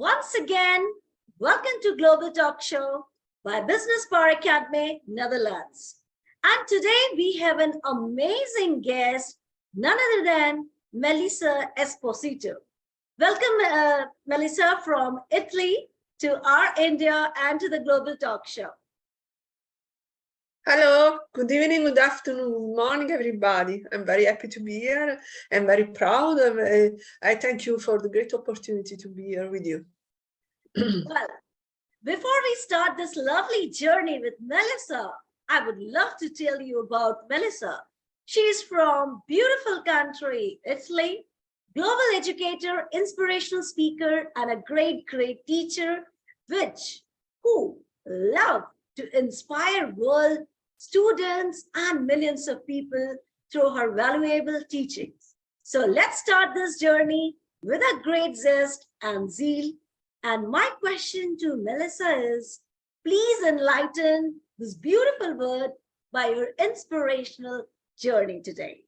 Once again, welcome to Global Talk Show by Business Power Academy, Netherlands. And today we have an amazing guest, none other than Melissa Esposito. Welcome, Melissa, from Italy to our India and to the Global Talk Show. Hello, good evening, good afternoon, good morning, everybody. I'm very happy to be here. I'm very proud. I thank you for the great opportunity to be here with you. Well, before we start this lovely journey with Melissa, I would love to tell you about Melissa. She's from beautiful country, Italy, global educator, inspirational speaker, and a great teacher, who love to inspire world students and millions of people through her valuable teachings. So let's start this journey with a great zest and zeal. And my question to Melissa is, please enlighten this beautiful world by your inspirational journey today.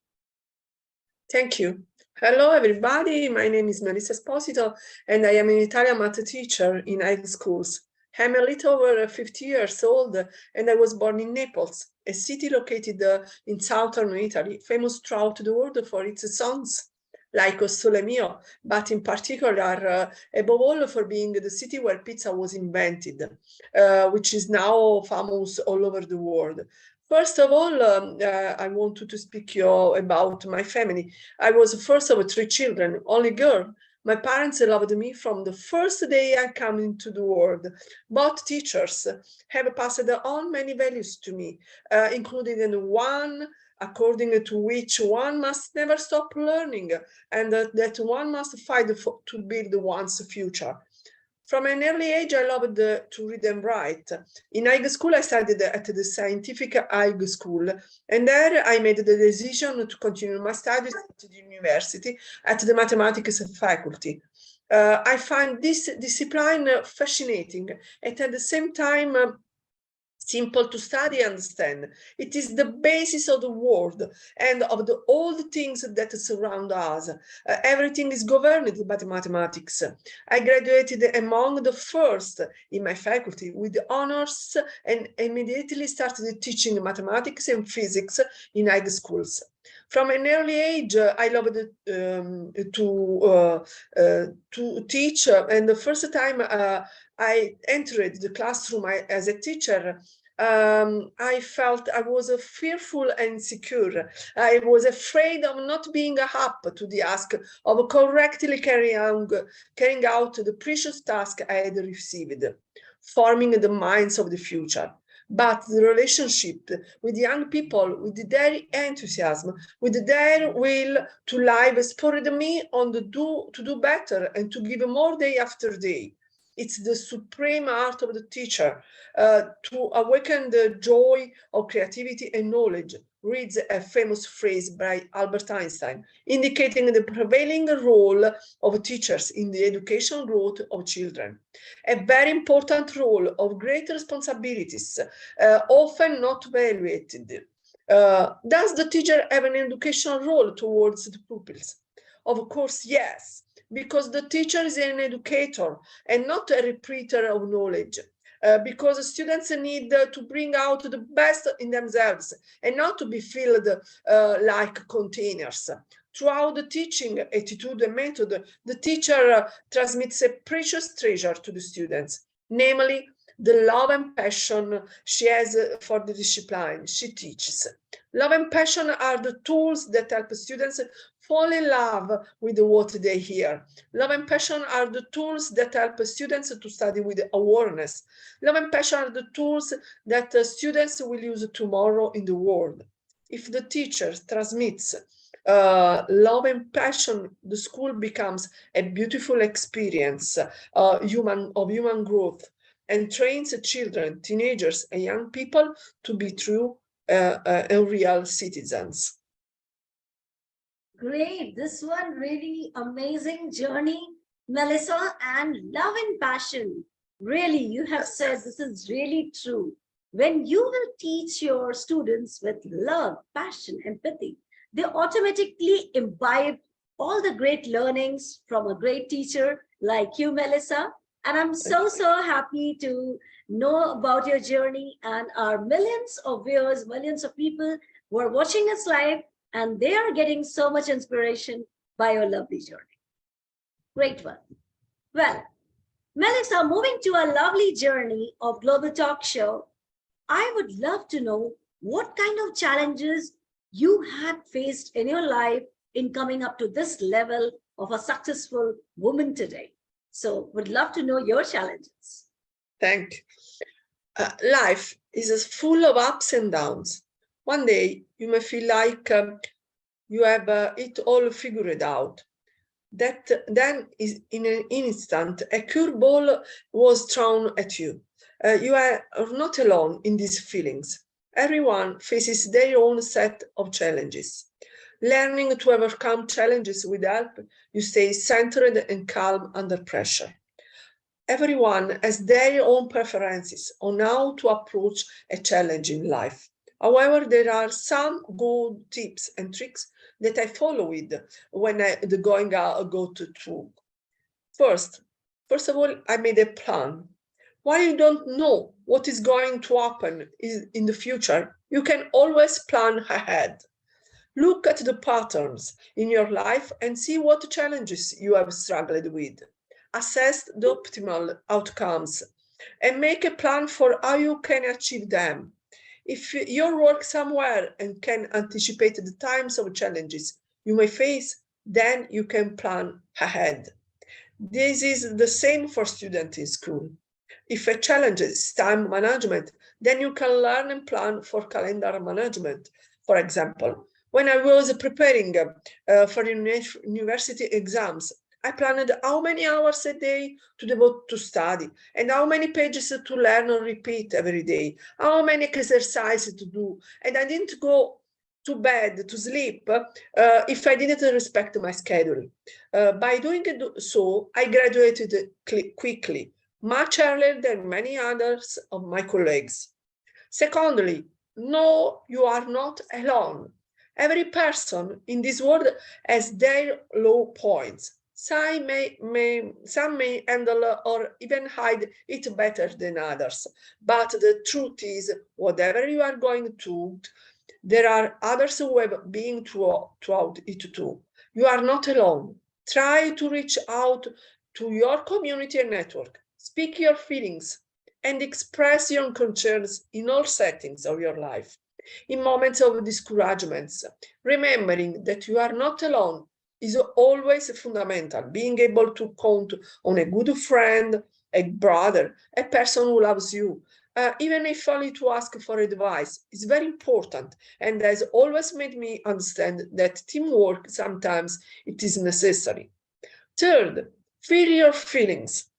Thank you. Hello, everybody. My name is Melissa Esposito, and I am an Italian math teacher in high schools. I'm a little over 50 years old, and I was born in Naples, a city located in southern Italy, famous throughout the world for its songs, like O Sole Mio, but in particular, above all, for being the city where pizza was invented, which is now famous all over the world. First of all, I wanted to speak about my family. I was the first of three children, only girl. My parents loved me from the first day I came into the world. Both teachers have passed on many values to me, including one according to which one must never stop learning and that one must fight to build one's future. From an early age, I loved to read and write. In high school, I studied at the Scientific High School, and there I made the decision to continue my studies at the university at the mathematics faculty. I find this discipline fascinating and at the same time simple to study and understand. It is the basis of the world and of all the things that surround us. Everything is governed by mathematics. I graduated among the first in my faculty with honors and immediately started teaching mathematics and physics in high schools. From an early age, I loved to teach, and the first time I entered the classroom as a teacher, I felt I was fearful and insecure. I was afraid of not being up to the task of correctly carrying out the precious task I had received, forming the minds of the future. But the relationship with young people, with their enthusiasm, with their will to live, spurred me on to do better and to give more day after day. It's the supreme art of the teacher to awaken the joy of creativity and knowledge, reads a famous phrase by Albert Einstein, indicating the prevailing role of teachers in the educational growth of children. A very important role of great responsibilities, often not valuated. Does the teacher have an educational role towards the pupils? Of course, yes, because the teacher is an educator and not a repeater of knowledge. Because students need to bring out the best in themselves and not to be filled like containers. Throughout the teaching attitude and method, the teacher transmits a precious treasure to the students, namely the love and passion she has for the discipline she teaches. Love and passion are the tools that help students fall in love with what they hear. Love and passion are the tools that help students to study with awareness. Love and passion are the tools that students will use tomorrow in the world. If the teacher transmits love and passion, the school becomes a beautiful experience of human growth and trains children, teenagers, and young people to be true and real citizens. Great. This one really amazing journey, Melissa, and love and passion. Really, you have said this is really true. When you will teach your students with love, passion, empathy, they automatically imbibe all the great learnings from a great teacher like you, Melissa. And I'm so happy to know about your journey and our millions of viewers, millions of people who are watching us live, and they are getting so much inspiration by your lovely journey. Great one. Well, Melissa, moving to a lovely journey of Global Talk Show, I would love to know what kind of challenges you had faced in your life in coming up to this level of a successful woman today. So would love to know your challenges. Thank you. Life is full of ups and downs. One day you may feel like you have it all figured out. That then is in an instant a curveball was thrown at you. You are not alone in these feelings. Everyone faces their own set of challenges. Learning to overcome challenges will help you stay centered and calm under pressure. Everyone has their own preferences on how to approach a challenge in life. However, there are some good tips and tricks that I follow with when the going out go to talk. First of all, I made a plan. While you don't know what is going to happen in the future, you can always plan ahead. Look at the patterns in your life and see what challenges you have struggled with. Assess the optimal outcomes and make a plan for how you can achieve them. If you work somewhere and can anticipate the times of challenges you may face, then you can plan ahead. This is the same for students in school. If a challenge is time management, then you can learn and plan for calendar management. For example, when I was preparing for university exams, I planned how many hours a day to devote to study and how many pages to learn or repeat every day, how many exercises to do. And I didn't go to bed, to sleep, if I didn't respect my schedule. By doing so, I graduated quickly, much earlier than many others of my colleagues. Secondly, no, you are not alone. Every person in this world has their low points. Some may handle or even hide it better than others. But the truth is, whatever you are going through, there are others who have been throughout it too. You are not alone. Try to reach out to your community and network. Speak your feelings and express your concerns in all settings of your life. In moments of discouragements, remembering that you are not alone is always fundamental. Being able to count on a good friend, a brother, a person who loves you, even if only to ask for advice, is very important and has always made me understand that teamwork sometimes it is necessary. Third, feel your feelings.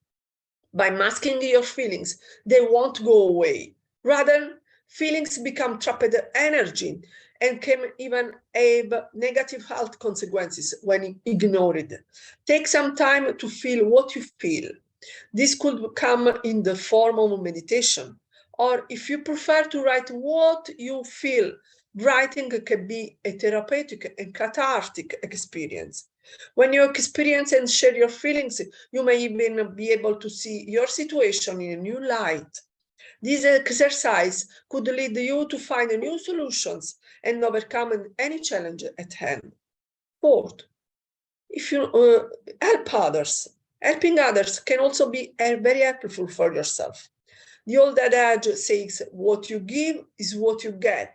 By masking your feelings, they won't go away. Rather, feelings become trapped energy and can even have negative health consequences when ignored. Take some time to feel what you feel. This could come in the form of meditation, or if you prefer to write what you feel, writing can be a therapeutic and cathartic experience. When you experience and share your feelings, you may even be able to see your situation in a new light. This exercise could lead you to find new solutions and overcome any challenge at hand. Fourth, if you help others, helping others can also be very helpful for yourself. The old adage says, what you give is what you get.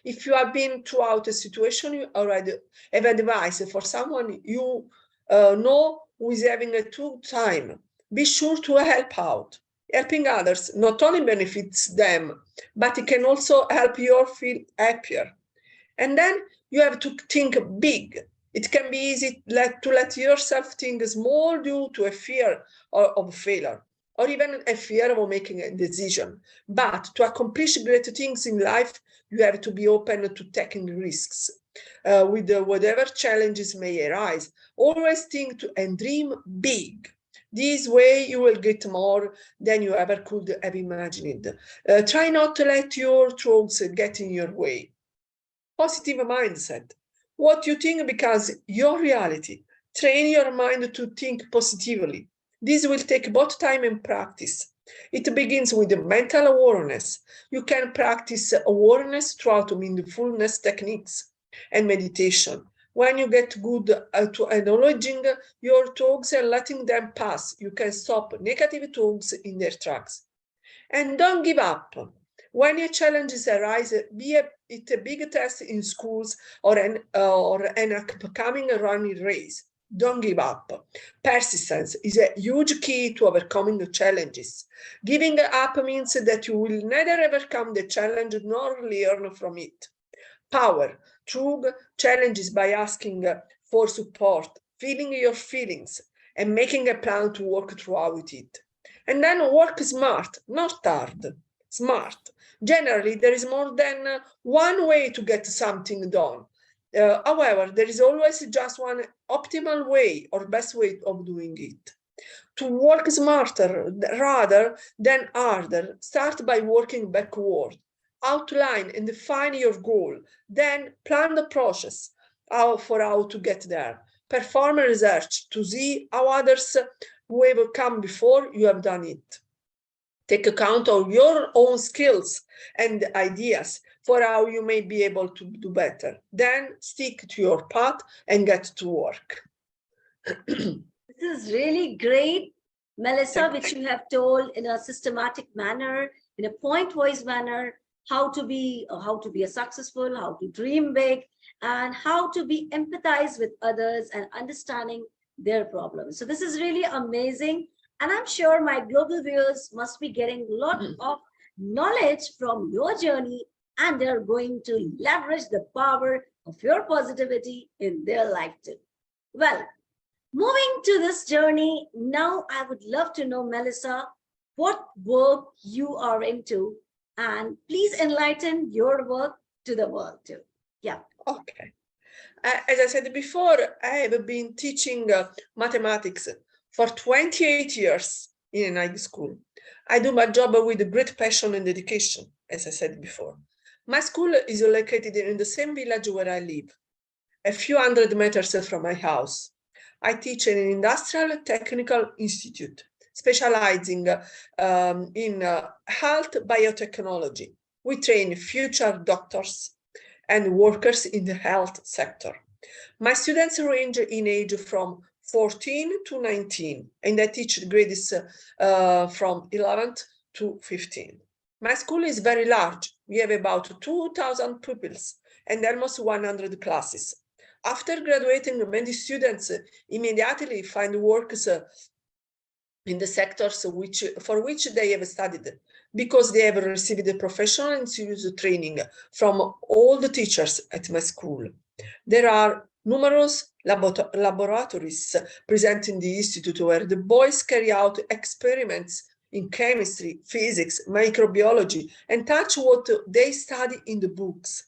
If you have been throughout a situation, you already have advice for someone you know who is having a tough time, be sure to help out. Helping others not only benefits them, but it can also help you feel happier. And then you have to think big. It can be easy to let yourself think small due to a fear of failure, or even a fear of making a decision. But to accomplish great things in life, you have to be open to taking risks with whatever challenges may arise. Always think and dream big. This way you will get more than you ever could have imagined. Try not to let your thoughts get in your way. Positive mindset. What you think becomes your reality. Train your mind to think positively. This will take both time and practice. It begins with mental awareness. You can practice awareness throughout mindfulness techniques and meditation. When you get good at acknowledging your thoughts and letting them pass, you can stop negative thoughts in their tracks. And don't give up. When your challenges arise, be it a big test in schools or an upcoming running race. Don't give up. Persistence is a huge key to overcoming the challenges. Giving up means that you will neither overcome the challenge nor learn from it. Power through challenges by asking for support, feeling your feelings, and making a plan to work throughout it. And then work smart, not hard. Smart. Generally, there is more than one way to get something done. However, there is always just one optimal way or best way of doing it. To work smarter rather than harder, start by working backward. Outline and define your goal, then plan the process for how to get there. Perform research to see how others who have come before you have done it. Take account of your own skills and ideas for how you may be able to do better. Then stick to your path and get to work. This is really great, Melissa, which you have told in a systematic manner, in a point-wise manner, how to be a successful, how to dream big, and how to be empathize with others and understanding their problems. So this is really amazing. And I'm sure my global viewers must be getting a lot of knowledge from your journey, and they're going to leverage the power of your positivity in their life too. Well, moving to this journey, now I would love to know, Melissa, what work you are into, and please enlighten your work to the world too. Yeah. Okay. As I said before, I have been teaching mathematics for 28 years in a high school. I do my job with great passion and dedication, as I said before. My school is located in the same village where I live, a few hundred meters from my house. I teach in an industrial technical institute, specializing in health biotechnology. We train future doctors and workers in the health sector. My students range in age from 14 to 19, and I teach grades from 11th to 15. My school is very large. We have about 2,000 pupils and almost 100 classes. After graduating, many students immediately find works in the sectors for which they have studied, because they have received professional and serious training from all the teachers at my school. There are numerous laboratories present in the institute where the boys carry out experiments in chemistry, physics, microbiology, and touch what they study in the books.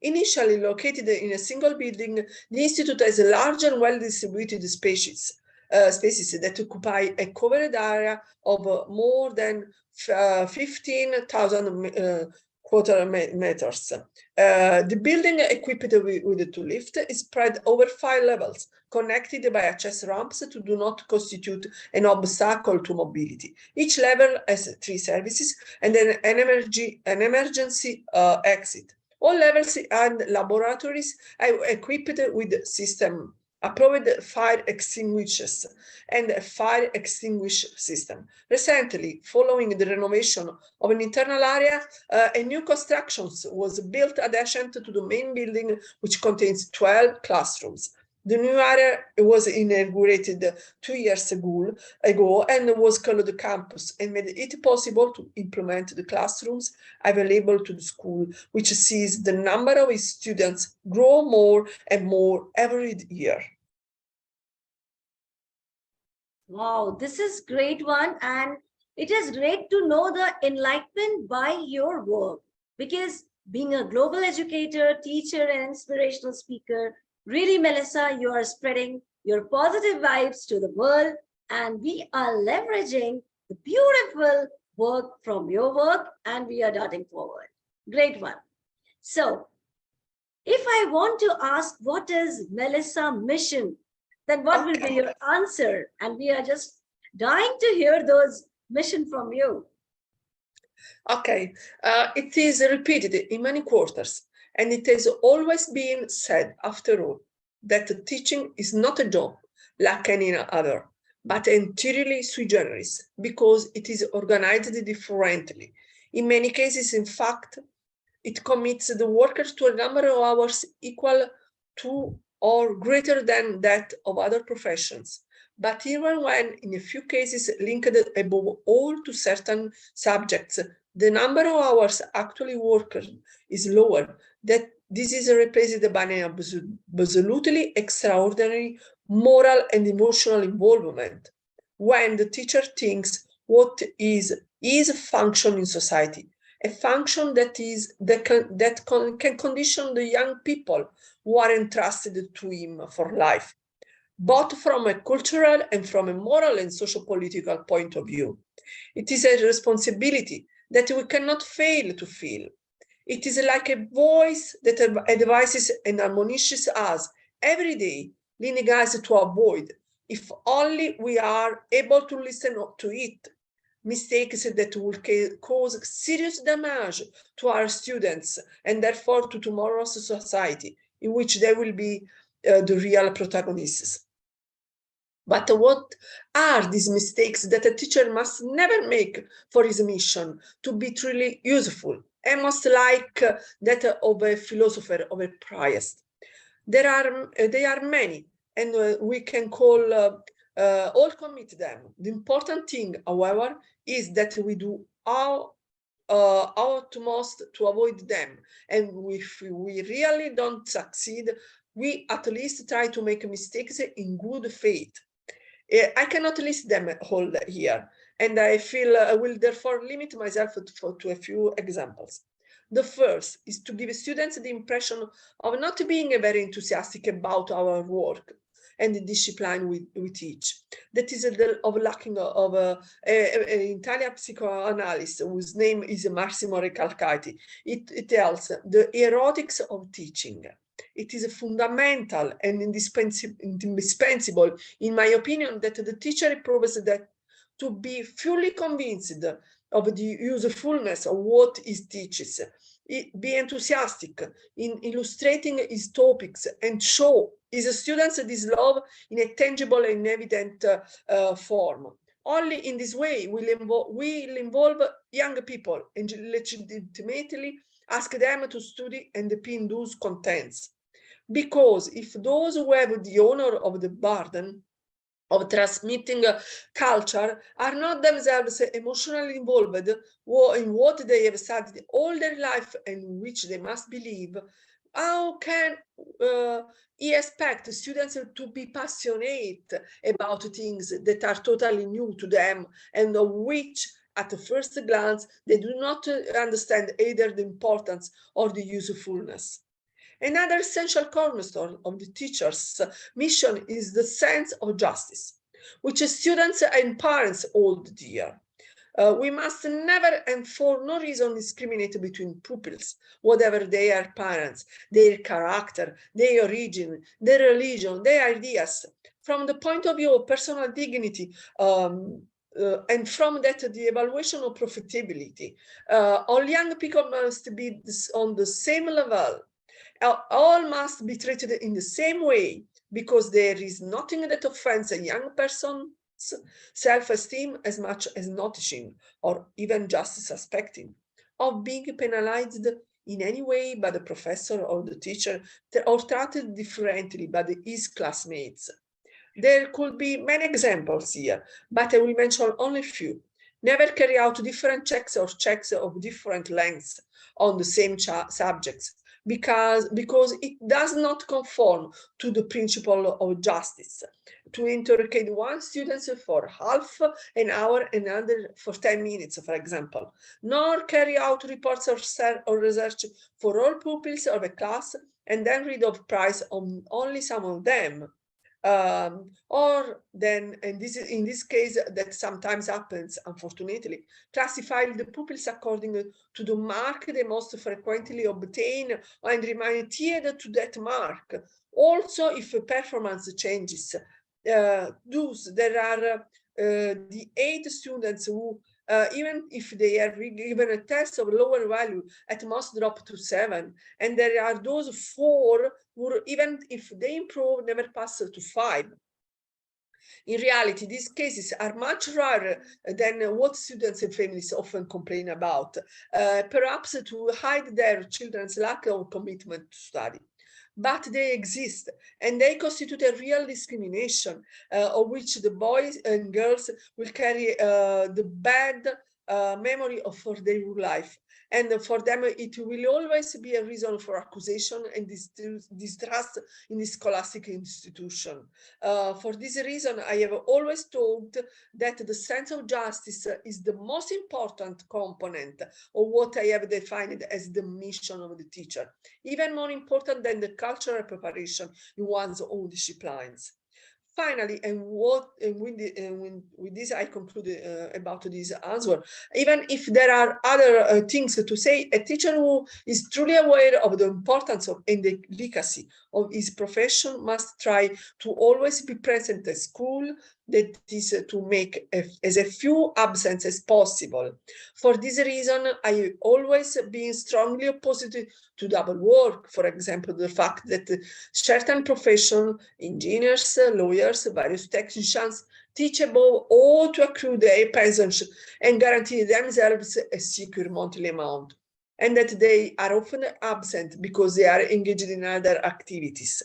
Initially located in a single building, the institute has a large and well-distributed spaces that occupy a covered area of more than 15,000 quarter meters. The building, equipped with two lifts, is spread over 5 levels, connected by access ramps to do not constitute an obstacle to mobility. Each level has 3 services and an emergency exit. All levels and laboratories are equipped with system approved fire extinguishers and a fire extinguish system. Recently, following the renovation of an internal area, a new construction was built adjacent to the main building, which contains 12 classrooms. The new area was inaugurated 2 years ago and was called the campus, and made it possible to implement the classrooms available to the school, which sees the number of its students grow more and more every year. Wow, this is great one. And it is great to know the enlightenment by your work, because being a global educator, teacher, and inspirational speaker, really, Melissa, you are spreading your positive vibes to the world, and we are leveraging the beautiful work from your work, and we are darting forward. Great one. So, if I want to ask what is Melissa mission, then what will be your answer? And we are just Dying to hear those mission from you. Okay, it is repeated in many quarters, and it has always been said, after all, that teaching is not a job like any other, but entirely sui generis, because it is organized differently. In many cases, in fact, it commits the workers to a number of hours equal to or greater than that of other professions. But even when, in a few cases, linked above all to certain subjects, the number of hours actually worked is lower, that this is replaced by an absolutely extraordinary moral and emotional involvement. When the teacher thinks what is function in society, a function that can condition the young people who are entrusted to him for life, both from a cultural and from a moral and socio-political point of view. It is a responsibility that we cannot fail to feel. It is like a voice that advises and admonishes us every day, leading us to avoid, if only we are able to listen to it, mistakes that will cause serious damage to our students and therefore to tomorrow's society, in which they will be the real protagonists. But what are these mistakes that a teacher must never make for his mission to be truly useful, almost like that of a philosopher, of a priest? They are many, and we can all commit them. The important thing, however, is that we do our utmost to avoid them. And if we really don't succeed, we at least try to make mistakes in good faith. I cannot list them all here, and I feel I will therefore limit myself to a few examples. The first is to give students the impression of not being very enthusiastic about our work and the discipline we teach. That is of lacking of an Italian psychoanalyst whose name is Massimo Recalcati. It tells the erotics of teaching. It is fundamental and indispensable, in my opinion, that the teacher proves that to be fully convinced of the usefulness of what he teaches, be enthusiastic in illustrating his topics and show his students this love in a tangible and evident form. Only in this way will involve young people and legitimately ask them to study and depend those contents. Because if those who have the honor of the burden of transmitting culture are not themselves emotionally involved in what they have studied all their life and which they must believe, how can he expect students to be passionate about things that are totally new to them and of which at the first glance they do not understand either the importance or the usefulness? Another essential cornerstone of the teacher's mission is the sense of justice, which students and parents hold dear. We must never and for no reason discriminate between pupils, whatever their parents, their character, their origin, their religion, their ideas. From the point of view of personal dignity, and from that the evaluation of profitability, all young people must be on the same level. All must be treated in the same way, because there is nothing that offends a young person's self-esteem as much as noticing or even just suspecting of being penalized in any way by the professor or the teacher, or treated differently by his classmates. There could be many examples here, but I will mention only a few. Never carry out different checks or checks of different lengths on the same subjects, because it does not conform to the principle of justice to interrogate one student for half an hour and another for 10 minutes, for example, nor carry out reports or research for all pupils of a class and then read of prize on only some of them. Or then, and this is in this case that sometimes happens, unfortunately, classify the pupils according to the mark they most frequently obtain and remain tied to that mark. Also, if performance changes, thus there are the 8 students who, even if they are given a test of lower value, at most drop to 7. And there are those 4 who, even if they improve, never pass to 5. In reality, these cases are much rarer than what students and families often complain about, perhaps to hide their children's lack of commitment to study. But they exist, and they constitute a real discrimination of which the boys and girls will carry the bad memory of for their life. And for them, it will always be a reason for accusation and distrust in the scholastic institution. For this reason, I have always thought that the sense of justice is the most important component of what I have defined as the mission of the teacher, even more important than the cultural preparation in one's own disciplines. Finally, with this I conclude about this answer. Even if there are other things to say, a teacher who is truly aware of the importance of and the efficacy of his profession must try to always be present at school, that is to make as few absences as possible. For this reason, I have always been strongly opposed to double work. For example, the fact that certain professions, engineers, lawyers, various technicians, teach above all to accrue their pensions and guarantee themselves a secure monthly amount, and that they are often absent because they are engaged in other activities.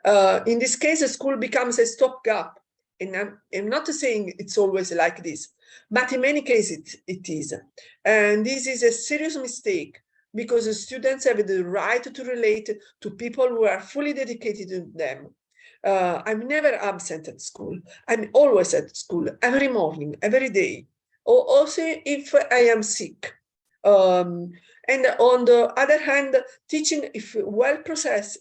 In this case, a school becomes a stopgap. And I'm not saying it's always like this, but in many cases it is. And this is a serious mistake because the students have the right to relate to people who are fully dedicated to them. I'm never absent at school. I'm always at school, every morning, every day, or also if I am sick. And on the other hand, teaching, if well professed,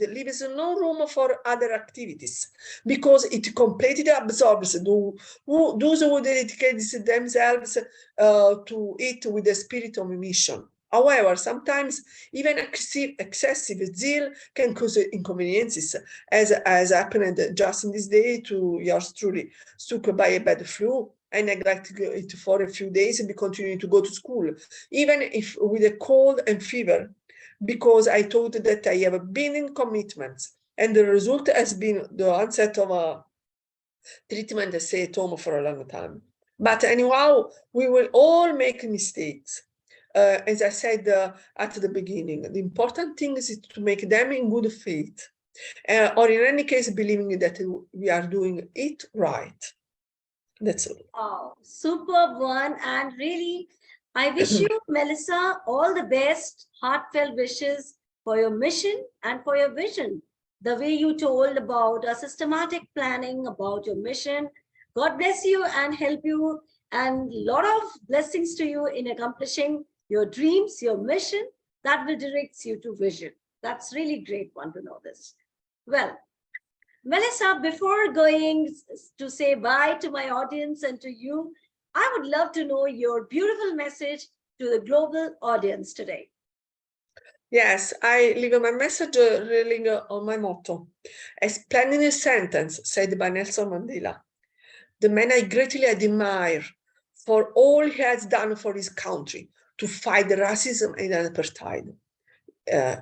leaves no room for other activities because it completely absorbs those who dedicate themselves to it with the spirit of mission. However, sometimes even excessive zeal can cause inconveniences, as happened just in this day to yours truly, struck by a bad flu. I neglected it for a few days and continued to go to school, even if with a cold and fever, because I thought that I have been in commitments. And the result has been the onset of a treatment and stay at home for a long time. But anyhow, we will all make mistakes. As I said at the beginning, the important thing is to make them in good faith, or in any case, believing that we are doing it right. That's all. Oh, superb one. And really, I wish you, Melissa, all the best, heartfelt wishes for your mission and for your vision. The way you told about a systematic planning about your mission. God bless you and help you, and a lot of blessings to you in accomplishing your dreams, your mission that will direct you to vision. That's really great one to know this. Well, Melissa, before going to say bye to my audience and to you, I would love to know your beautiful message to the global audience today. Yes, I leave my message relying on my motto. A splendid sentence said by Nelson Mandela, the man I greatly admire for all he has done for his country to fight racism and apartheid.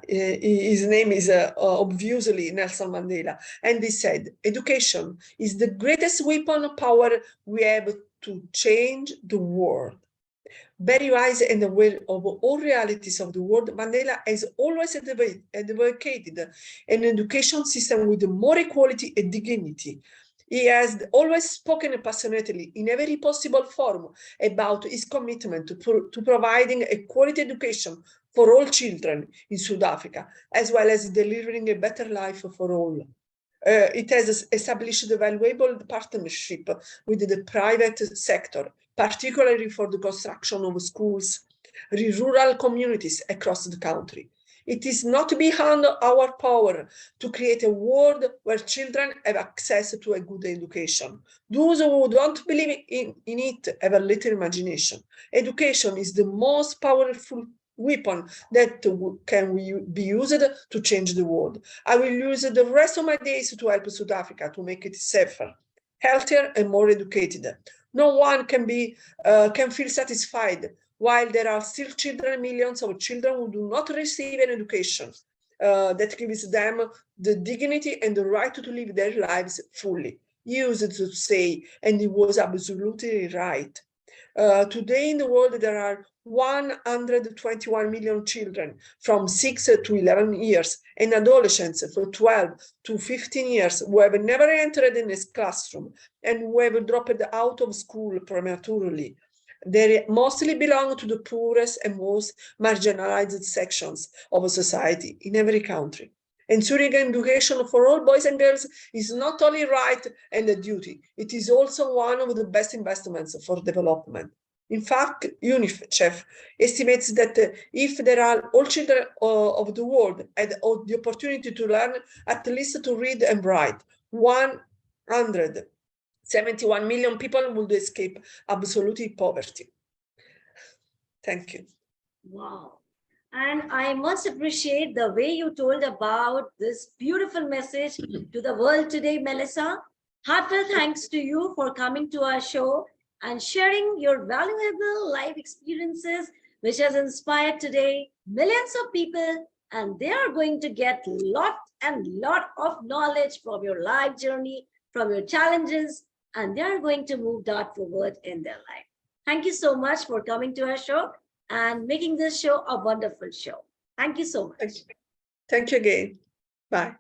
His name is obviously Nelson Mandela, and he said, education is the greatest weapon of power we have to change the world. Very wise and aware of all realities of the world, Mandela has always advocated an education system with more equality and dignity. He has always spoken passionately in every possible form about his commitment to providing a quality education for all children in South Africa, as well as delivering a better life for all. It has established a valuable partnership with the private sector, particularly for the construction of schools in rural communities across the country. It is not beyond our power to create a world where children have access to a good education. Those who don't believe in it have a little imagination. Education is the most powerful weapon that can be used to change the world. I will use the rest of my days to help South Africa to make it safer, healthier, and more educated. No one can feel satisfied while there are still children, millions of children who do not receive an education that gives them the dignity and the right to live their lives fully. He used to say, and he was absolutely right. Today in the world, there are 121 million children from 6 to 11 years and adolescents from 12 to 15 years who have never entered in a classroom and who have dropped out of school prematurely. They mostly belong to the poorest and most marginalized sections of society in every country. Ensuring education for all boys and girls is not only right and a duty, it is also one of the best investments for development. In fact, UNICEF estimates that if there are all children of the world had the opportunity to learn at least to read and write, 171 million people would escape absolute poverty. Thank you. Wow. And I must appreciate the way you told about this beautiful message to the world today, Melissa. Heartfelt thanks to you for coming to our show and sharing your valuable life experiences, which has inspired today millions of people. And they are going to get lot of knowledge from your life journey, from your challenges, and they are going to move that forward in their life. Thank you so much for coming to our show and making this show a wonderful show. Thank you so much. Thank you again. Bye.